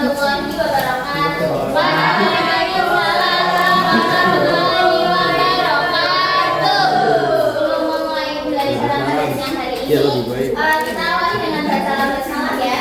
warahmatullahi wabarakatuh. Waalaikumsalam warahmatullahi wabarakatuh. Sebelum memulai pembelajaran pada siang hari ini, kita awali dengan baca bersama ya.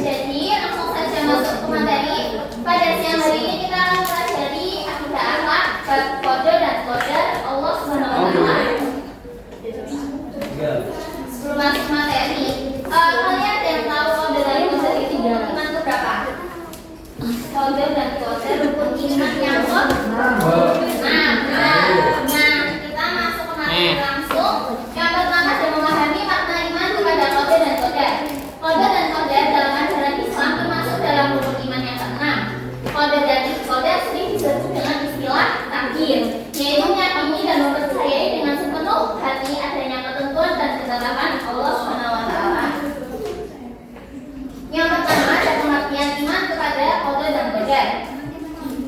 Jadi langsung saja masuk ke materi. Pada siang hari ini kita akan mempelajari akidah akhlak, bab qadar dan qadar Allah Subhanahu wa taala. Sebelum masuk materi, kalian ada yang tahu qadar dan qadar itu rukun iman itu berapa? Qadar dan qadar rukun iman yang kita masuk ke materi langsung. Yang pertama adalah memahami makna iman kepada qadar dan qadar. Qadar dan qadar dalam ajaran Islam termasuk dalam rukun iman yang keenam. Qadar dan qadar sering disebut dengan istilah takdir, yaitu meyakini dan mempercayai dengan sepenuh hati adanya ketentuan dan ketetapan Allah Subhanahu wa taala. Yang pertama ada pengertian iman kepada qadar dan qadar.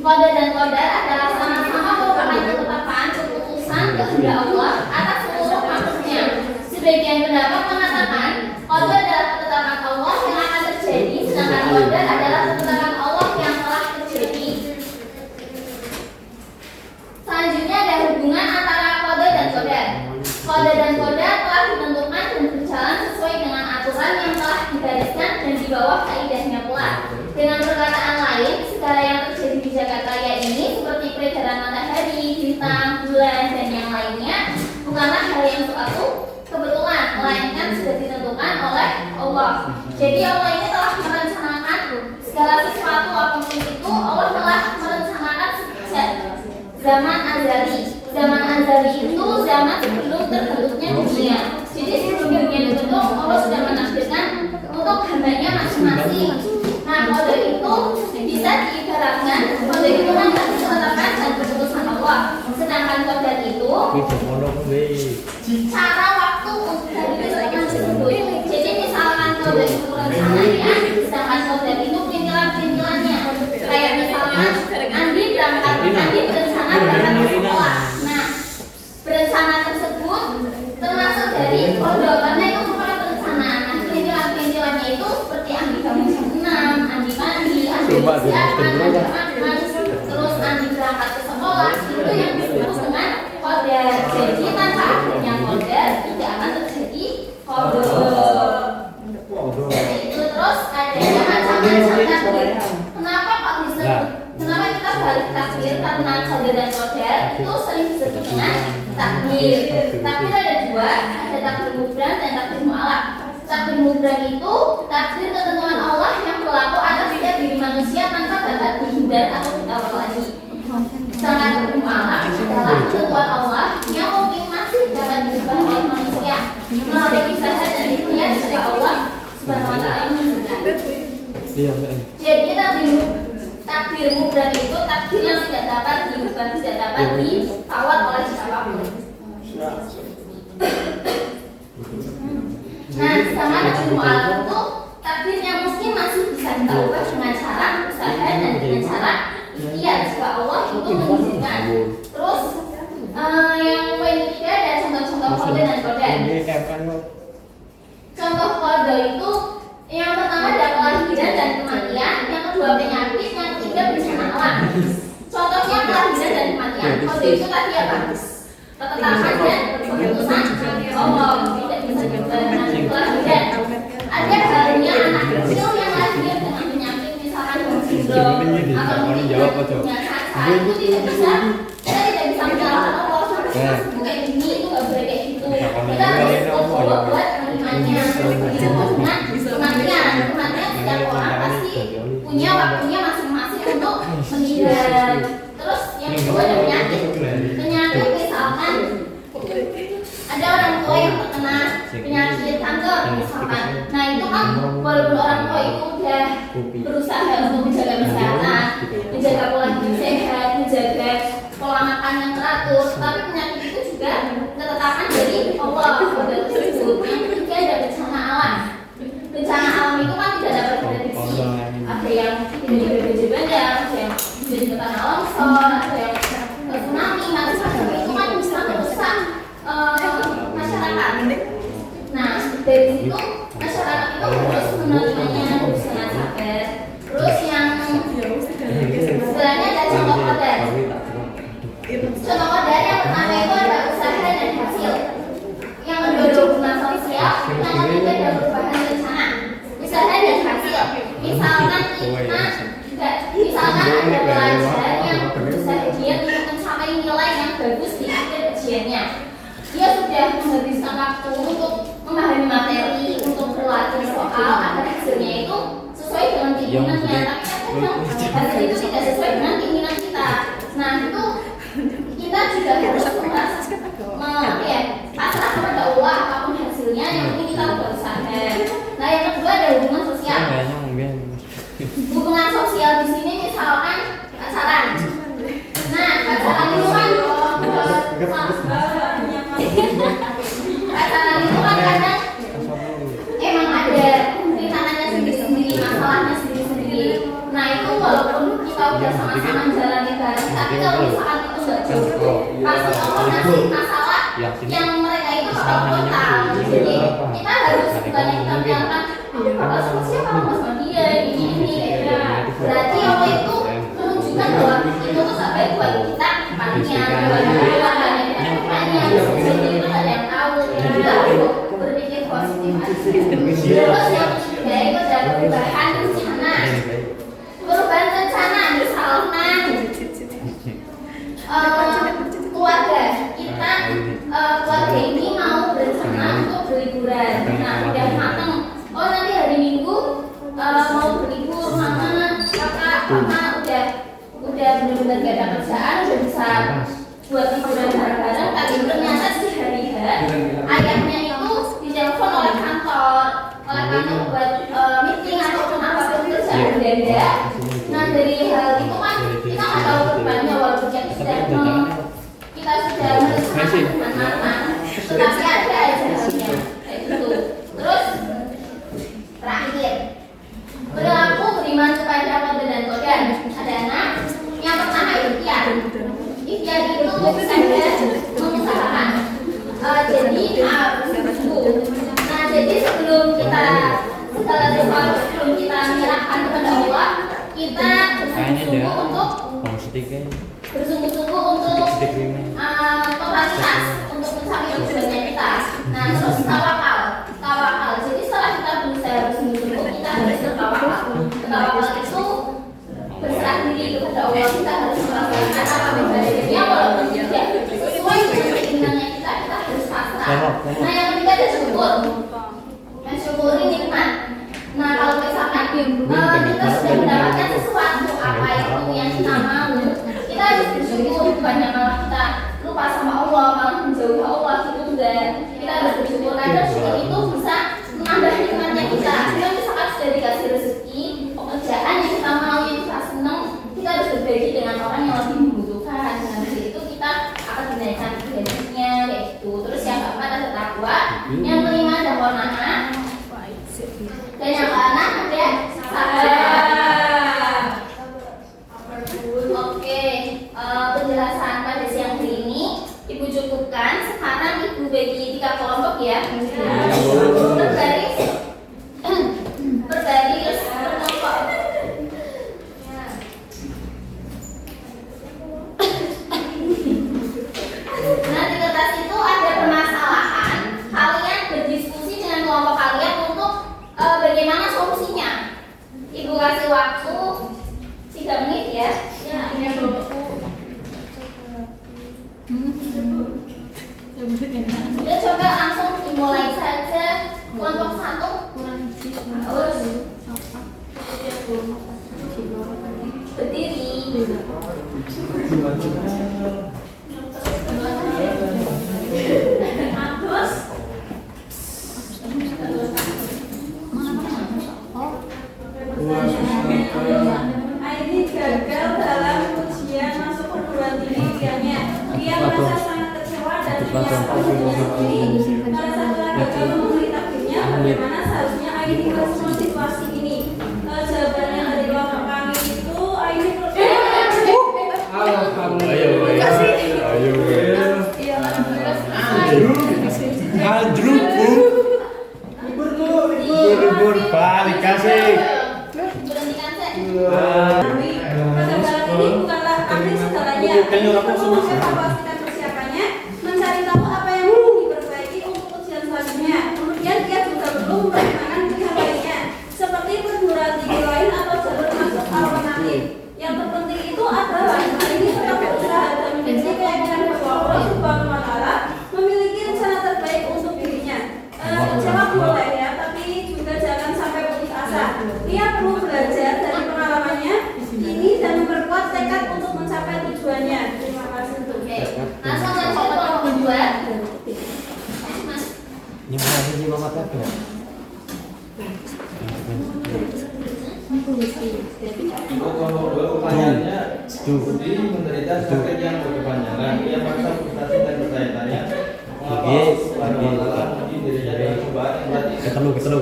Qadar dan qadar adalah sama-sama merupakan ketetapan keputusan kehendak Allah atas seluruh makhluknya. Sebagian pendapat mengatakan qadar adalah ketetapan Allah yang akan terjadi, sedangkan qadar adalah ketetapan Allah yang telah terjadi. Selanjutnya ada hubungan antara qadar dan qadar. Qadar dan qadar telah ditentukan dan berjalan sesuai dengan aturan yang telah digariskan dan di bawah kaidahnya pula. Dengan perkataan lain, segala yang terjadi di jagat raya ini seperti peredaran matahari, bintang, bulan, dan yang lainnya bukanlah hal yang suatu kebetulan, melainkan sudah ditentukan oleh Allah. Jadi Allah ini telah merencanakan segala sesuatu apapun itu. Allah telah merencanakan sejak zaman azali. Zaman azali itu zaman sebelum terbentuknya dunia. Jadi sebelum dunia dibentuk, Allah sudah menakdirkan untuk hambanya masing-masing. Nah, qadar itu bisa diibaratkan, qadar itu kan ketetapan dan keputusan Allah. Sedangkan qadar itu cara waktu untuk dari keputusan tersebut. Jadi misalkan qadar itu rencananya, sedangkan qadar itu perintilan-perintilannya. Kayak misalkan Andi berangkat, Andi berencana berangkat ke sekolah. Nah, berencana tersebut termasuk dari qadar karena itu merupakan perencanaan. Nah, perintilan-perintilannya itu seperti Andi bangun jam 6, Andi mandi, Andi persiapan, Andi makan, terus Andi berangkat ke sekolah. Itu yang disebut dengan qadar. Jadi tanpa adanya qadar tidak akan terjadi qadar. Jadi itu terus adanya macam-macam takdir. Kenapa kok disebut? Kenapa kita balik takdir? Karena qadar dan qadar itu sering disebut dengan takdir. Takdir ada dua, ada takdir mubram dan takdir mu'alaq. Takdir mubram itu takdir ketentuan Allah yang berlaku atas setiap diri manusia tanpa dapat dihindar atau ditawar lagi. Sedangkan takdir mu'alaq adalah ketentuan Allah yang mungkin masih dapat diubah oleh manusia melalui usaha dan ikhtiar dari Allah Subhanahu wa taala. Jadi takdir mubram itu takdir yang tidak dapat diubah, tidak dapat ditawar oleh siapapun. Nah, sama takdir mu'alaq itu takdir yang mungkin masih bisa kita ubah dengan cara usaha dan dengan cara ikhtiar jika Allah itu mengizinkan. Terus yang poin ketiga ada contoh-contoh qadar dan qadar. Contoh qadar itu yang pertama ada kelahiran dan kematian, yang kedua penyakit, yang ketiga bencana alam. Contohnya kelahiran dan kematian. Qadar itu tadi apa? Ketetapan dan keputusan Allah, tidak bisa diubah. Kelahiran ada halnya anak kecil yang lahir dengan penyakit misalkan Down syndrome atau punya cacat, itu tidak bisa, kita tidak bisa menyalahkan Allah sampai kayak gini, itu nggak boleh kayak gitu. Kita harus berdoa buat menerimanya. Begitu dengan kematian setiap orang pasti punya waktunya masing-masing untuk meninggal. Terus yang kedua ada penyakit misalkan ada orang tua yang terkena penyakit kanker misalkan. Nah itu kan walaupun orang tua itu udah berusaha untuk menjaga kesehatan, menjaga pola hidup sehat, menjaga pola makan yang teratur, tapi penyakit itu juga ketetapan dari Allah pada tersebut. Yang ketiga ada bencana alam. Bencana alam itu kan tidak dapat diprediksi. Ada yang tidak bandar, ada yang jadi tanah longsor, ada yang tsunami, macam-macam itu kan bisa merusak masyarakat. Nah, dari itu masyarakat itu harus menerimanya dengan sabar. Terus yang istilahnya ada contoh kodar. Contoh kodar yang pertama itu ada usaha dan hasil. Yang kedua ada hubungan sosial. Yang ketiga ada perubahan rencana. Usaha dan hasil. Misalkan ada pelajar yang berusaha giat untuk mencapai nilai yang bagus di akhir ujiannya. Dia sudah menghabiskan waktu untuk memahami materi, untuk berlatih soal agar hasilnya itu sesuai dengan keinginannya. Tapi kadang hasil itu tidak sesuai dengan keinginan kita. Nah itu kita juga harus pasrah kepada Allah apapun hasilnya, yang penting kita berusaha. Nah yang kedua ada hubungan sosial. Hubungan sosial di sini misalkan pacaran. Nah pacaran itu kan pacaran itu kan kadang emang ada rintangannya sendiri-sendiri, masalahnya sendiri-sendiri. Nah itu walaupun kita udah sama-sama menjalani bareng, tapi kalau misalkan itu nggak jodoh, pasti Allah ngasih masalah yang mereka itu bakal total. Jadi kita harus bukannya kita bilang apa sama siapa, sama dia, ini. Berarti Allah itu menunjukkan bahwa itu tuh gak baik buat kita depannya, jadi itu ada yang tahu, kita harus berpikir positif aja. Terus yang ketiga itu ada perubahan rencana. Perubahan rencana misalkan keluarga kita, keluarga ini mau berencana untuk berliburan. Nah udah matang, oh nanti hari Minggu mau berlibur, mama, kakak, mama udah benar-benar gak ada kerjaan, udah bisa buat liburan bareng-bareng. Tapi ternyata di hari H ayahnya itu ditelepon oleh kantor buat meeting ataupun apapun kerjaan benda. Nah dari hal itu kan kita nggak tahu kedepannya, walaupun kita sudah merencanakan dengan matang, tetapi ada aja halnya kayak gitu. Terus terakhir, berlaku beriman kepada Allah dan qadar. Ada enam. Yang pertama ikhtiar. Ikhtiar itu mengusahakan. Jadi harus sungguh. Nah jadi sebelum kita segala sesuatu, sebelum kita menyerahkan kepada Allah, kita bersungguh-sungguh untuk totalitas untuk mencapai tujuannya kita. Nah terus tawakal. Jadi setelah kita berusaha bersungguh-sungguh, kita harus bertawakal. Bertawakal itu berserah diri kepada Allah. Kita harus melakukan apa ibadahnya walaupun tidak sesuai dengan keinginannya kita harus pasrah. Nah yang ketiga ada syukur. Mensyukuri nikmat. Nah kalau misalkan kita sudah mendapatkan sesuatu apa itu yang kita mau, kita harus bersyukur. Bukannya malah kita lupa sama Allah, malah menjauhi Allah, itu enggak. Kita harus bersyukur karena syukur itu bisa menambah nikmatnya kita. Jika misalkan sudah dikasih rezeki, pekerjaan yang kita mau, yang kita senang, kita harus berbagi dengan orang yang lebih membutuhkan. Dengan itu kita akan dinaikkan gajinya kayak gitu. Terus yang keempat ada takwa, yang kelima ada qanaah, dan yang keenam ada sabar. Oke, penjelasan pada siang hari ini Ibu cukupkan. Sekarang Ibu bagi 3 kelompok ya. Berbaris berkelompok. Nah di kertas itu ada permasalahan. Kalian berdiskusi dengan kelompok kalian untuk bagaimana solusinya. Ibu kasih waktu 3 menit ya. Udah coba langsung dimulai saja. Kelompok 1 harus berdiri. Aini gagal dalam ujian masuk perguruan tinggi ujiannya. Ia merasa sangat kecewa dan menyesal dirinya sendiri. Salah satu lagi memberi takdirnya bagaimana seharusnya Aini merespon situasi ini. Jawabannya dari kelompok kami itu Aini mengevaluasikan persiapannya, mencari tahu apa yang perlu diperbaiki untuk ujian selanjutnya. Kemudian dia juga perlu mempertimbangkan pihak lainnya, seperti perguruan tinggi lain atau jalur masuk alternatif. Yang terpenting itu adalah ini tetap berusaha dan memiliki keyakinan bahwa Allah Subhanahu wa Ta'ala memiliki rencana terbaik untuk dirinya. Kecewa boleh ya, tapi juga jangan sampai putus asa. Dia perlu belajar dari pengalamannya ini dan memperkuat tekad untuk mencapai tujuannya. Terima kasih. Oke, langsung lanjut ke kelompok kedua. Mas. Ini masih di bawah tablet. Untuk kelompok dua pertanyaannya, Budi menderita sakit yang berkepanjangan. Ia merasa frustasi dan bertanya-tanya mengapa Allah Subhanahu wa Ta'ala menguji dirinya dengan cobaan yang berat ini.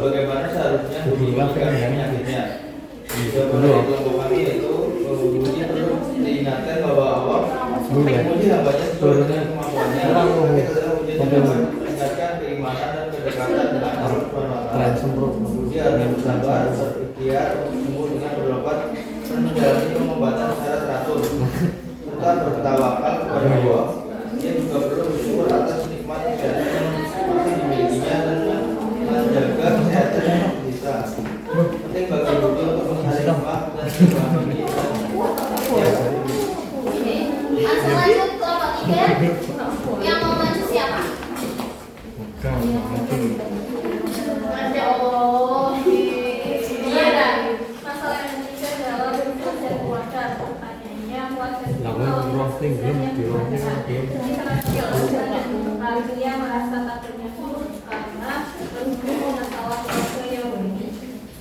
Bagaimana seharusnya Budi menyikapi penyakitnya? Jawaban dari kelompok kami yaitu Budi perlu diingatkan bahwa Allah menguji hambanya sesuai dengan kemampuannya. Sakit adalah ujian yang meningkatkan keimanan dan kedekatan dengan Allah Subhanahu wa Ta'ala. Budi harus bersabar, berikhtiar untuk sembuh dengan berobat dan menjalani pengobatan secara teratur serta bertawakal kepada Allah. Dia juga perlu bersyukur atas nikmat kesehatan yang masih dimilikinya dan menjaga kesehatan yang bisa. Penting bagi Budi untuk mencari hikmah dan memahami Oke, langsung lanjut ke kelompok tiga. Yang mau maju siapa? Masya Allah. Iya dah. Masalah yang ketiga adalah bentuk dan keluarga. Pertanyaannya, keluarga dia merasa takutnya karena berhubung masalah keluarga yang ini.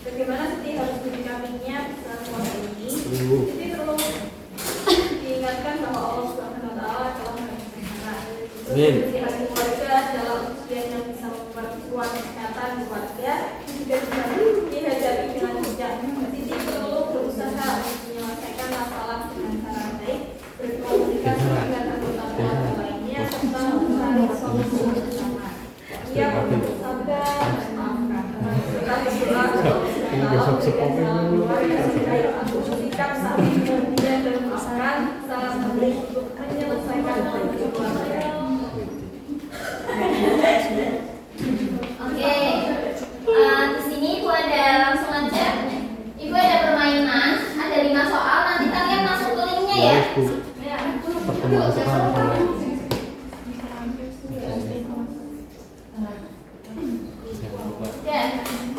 Bagaimana Siti harus menyikapinya saat keluarga ini? Siti perlu diingatkan bahwa Allah Subhanahu wa Ta'ala telah mengajarkan. Terus hati keluarga adalah ujian yang bisa memperkuat kesehatan keluarga, juga bisa dihadapi dengan bijak. Siti perlu berusaha untuk menyelesaikan masalah dengan cara baik, berkomunikasi dengan anggota keluarga lainnya, serta mencari solusi bersama. Ia perlu sabar dan maafkan. Serta berdoa sikap saling pengertian dan maafkan salah satu untuk menyelesaikan konflik keluarga. Oke, di sini Ibu ada langsung aja. Ibu ada permainan, ada 5 soal. Nanti kalian masuk ke linknya ya. Pertemuan sekarang.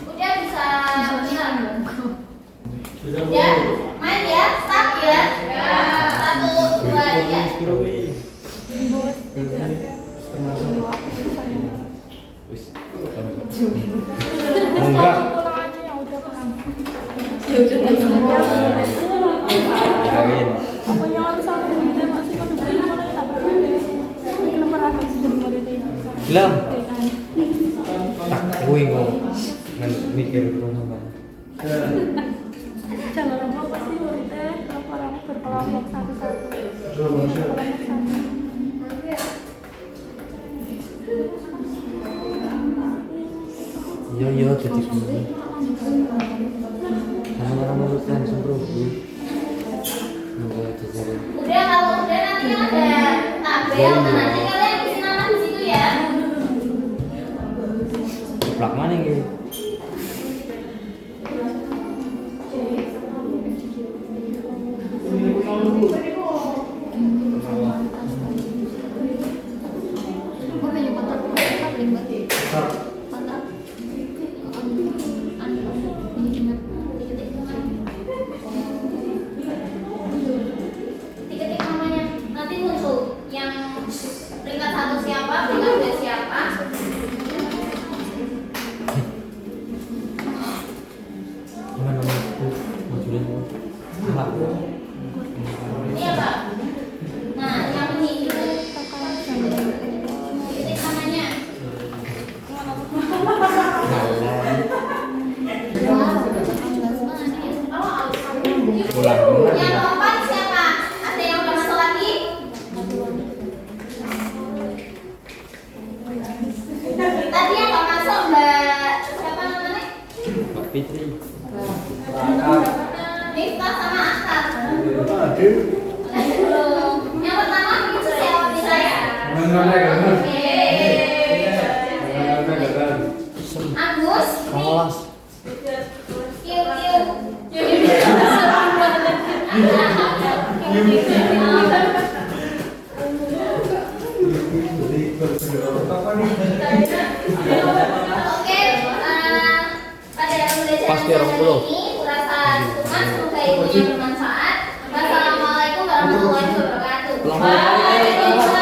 Udah bisa bilang. Ya, main ya, start ya. 1, 2, 3. Enggak. Kirain. Bilang. Tak kuing kok. Mikir rumah. Jangan lupa pasti muridnya orang berkelompok satu-satu. Iya jadi gini. Sama-sama lulusan sembrono. Nggak jadi. Udah kalau udah nanti kan ada tabel, nanti kalian isi nama di situ ya. Plak mana gitu? Diketik namanya, nanti muncul yang peringkat 1 siapa, peringkat 2 siapa. Gimana mau majuin aku? Ini apa? Nah, yang ini diketik namanya. Yang keempat siapa? Ada yang udah masuk lagi? Tadi yang nggak masuk Mbak siapa namanya? Mbak Fitri. Nifta sama Akar. Belum. Yang pertama begitu siapa bisa ya? Agus, Kelas. kiu Oke, pada pembelajaran Pasti orang puluh. ini kurasa cukup, semoga ilmunya bermanfaat. Wassalamualaikum warahmatullahi wabarakatuh. Waalaikumsalam.